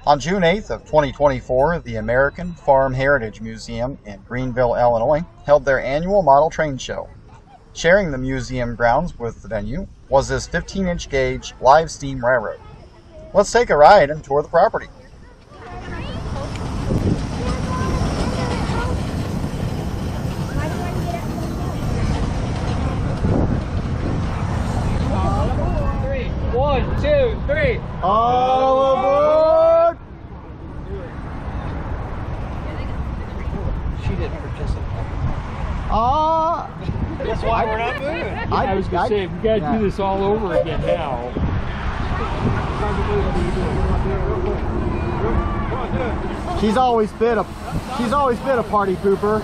On June 8th of 2024, the American Farm Heritage Museum in Greenville, Illinois, held their annual model train show. Sharing the museum grounds with the venue was this 15-inch gauge live steam railroad. Let's take a ride and tour the property. One, two, three. All aboard! She didn't participate. That's why we're not moving. I was going to say, we got to do this all over again now. She's always been a party pooper.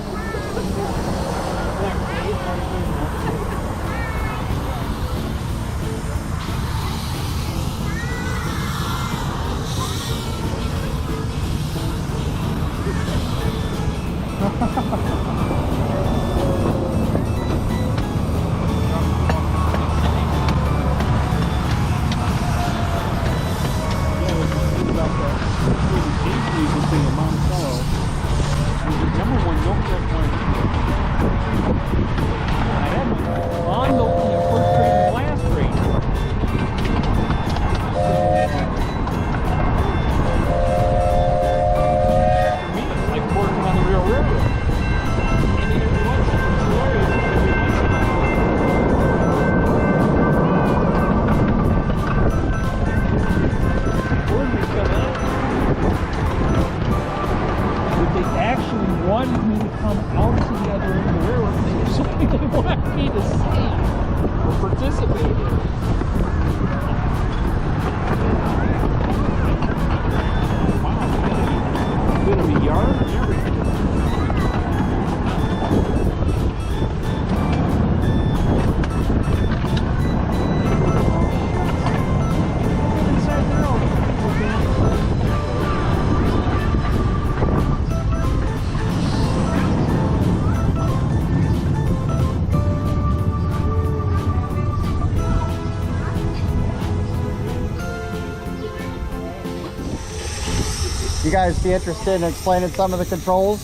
You guys be interested in explaining some of the controls?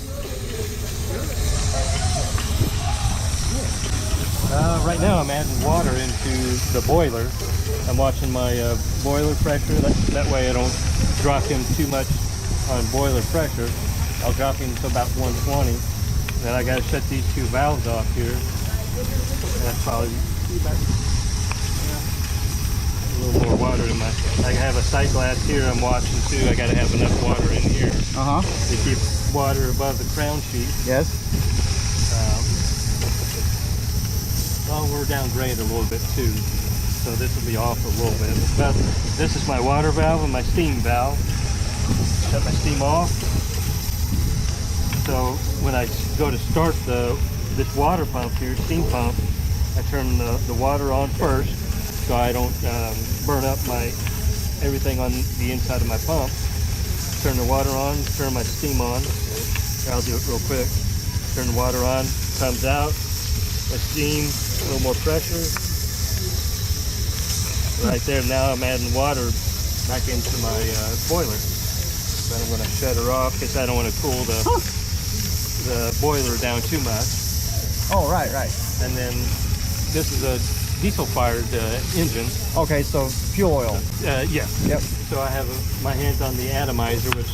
Right now I'm adding water into the boiler. I'm watching my boiler pressure. That way I don't drop him too much on boiler pressure. I'll drop him to about 120. Then I got to shut these two valves off here. That's probably a little more water in my... I have a sight glass here I'm watching too. I got to have enough water in here to keep water above the crown sheet. Yes. Well, we're downgrade a little bit too, so this will be off a little bit. But this is my water valve and my steam valve. Shut my steam off. So when I go to start this water pump here, steam pump, I turn the water on first, so I don't burn up everything on the inside of my pump. Turn the water on, turn my steam on. I'll do it real quick. Turn the water on, comes out, my steam, a little more pressure. Right there, now I'm adding water back into my boiler. Then I'm going to shut her off because I don't want to cool the boiler down too much. Oh, right. And then this is a diesel-fired engine. Okay, so fuel oil. Yeah. Yep. So I have my hands on the atomizer, which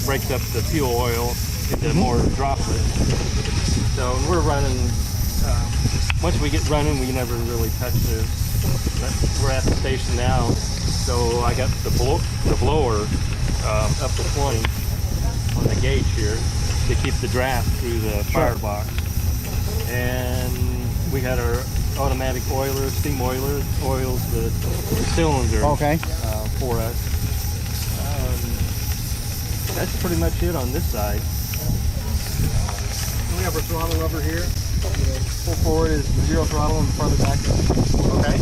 breaks up the fuel oil into more droplets. So we're running. Once we get running, we never really touch this. We're at the station now, so I got the blower up to 20 on the gauge here to keep the draft through the firebox. And we got our automatic oiler, steam oiler, oils the cylinder for us. That's pretty much it on this side. We have our throttle lever here. Full forward is zero throttle and front is active. Okay.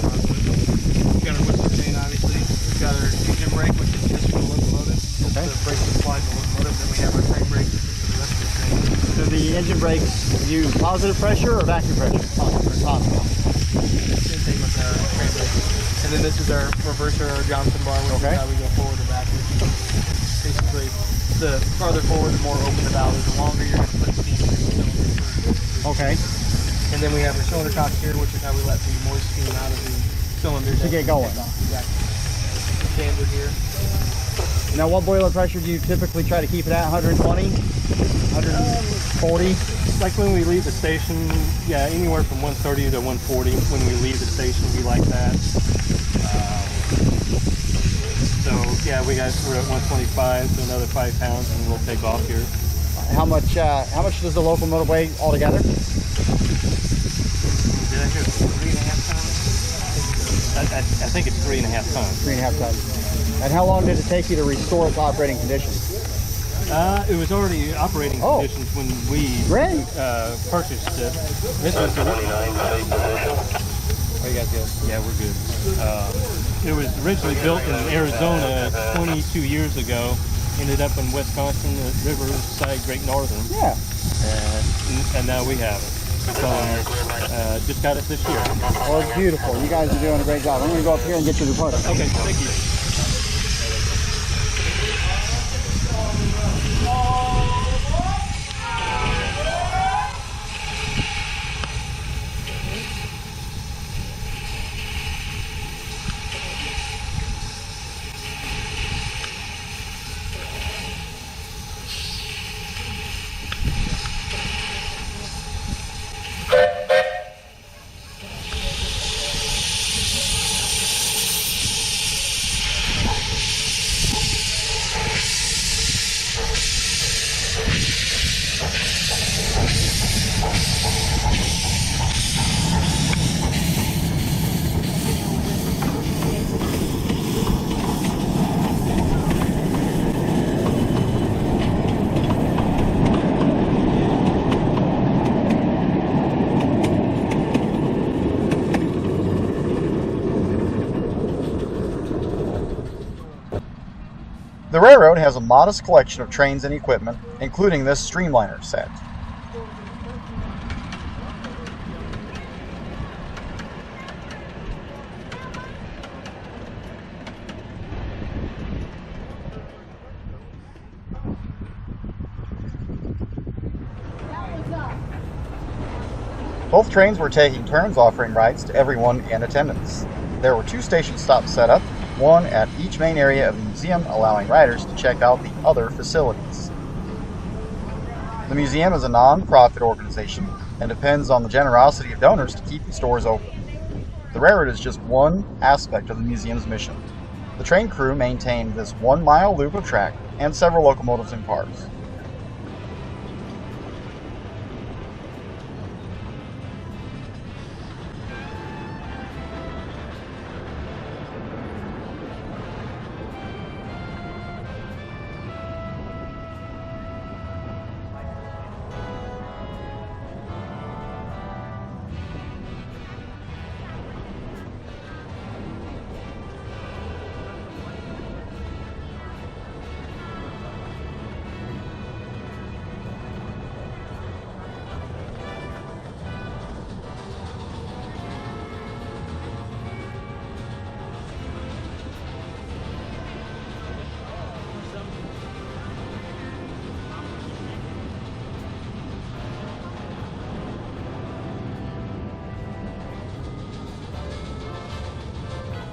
We've got our whistle chain, obviously. We've got our engine brake, which is just for the locomotive. Okay. The brake supplies the locomotive. Then we have our train brake, which is for the rest of the train. Do the engine brakes use positive pressure or vacuum pressure? Positive. Same thing with the train brake. And then this is our reverser, our Johnson bar, which is how we go forward or back. Basically, the farther forward, the more open the valve is, the longer you're going to put steam through the cylinder. Okay. And then we have the cylinder cock here, which is how we let the moist steam out of the cylinder To get going. Exactly. Chamber here. Now, what boiler pressure do you typically try to keep it at? 120? 140? Like when we leave the station, yeah, anywhere from 130 to 140. When we leave the station, we like that. So yeah, we're at 125, so another 5 pounds, and we'll take off here. How much does the locomotive weigh altogether? Did I hear 3.5 tons? I think it's 3.5 tons. 3.5 tons. And how long did it take you to restore its operating conditions? It was already operating conditions when we purchased it. This was the, Are you guys good? yeah, we're good. It was originally built in Arizona 22 years ago. Ended up in Wisconsin at Riverside Great Northern. Yeah. And now we have it. So just got it this year. Well, it's beautiful. You guys are doing a great job. I'm going to go up here and get you the product. Okay, thank you. The railroad has a modest collection of trains and equipment, including this streamliner set. Both trains were taking turns offering rides to everyone in attendance. There were 2 station stops set up, one at each main area of the museum, allowing riders to check out the other facilities. The museum is a non-profit organization and depends on the generosity of donors to keep the stores open. The railroad is just one aspect of the museum's mission. The train crew maintained this 1-mile loop of track and several locomotives and cars.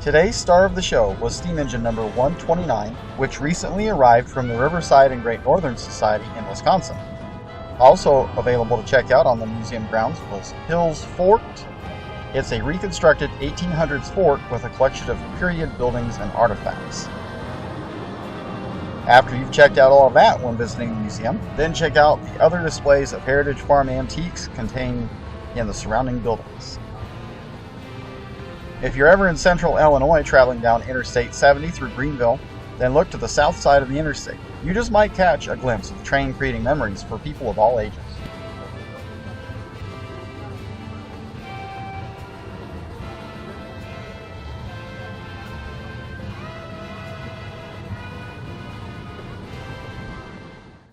Today's star of the show was steam engine number 129, which recently arrived from the Riverside and Great Northern Society in Wisconsin. Also available to check out on the museum grounds was Hill's Fort. It's a reconstructed 1800s fort with a collection of period buildings and artifacts. After you've checked out all of that when visiting the museum, then check out the other displays of heritage farm antiques contained in the surrounding buildings. If you're ever in central Illinois traveling down Interstate 70 through Greenville, then look to the south side of the interstate. You just might catch a glimpse of the train creating memories for people of all ages.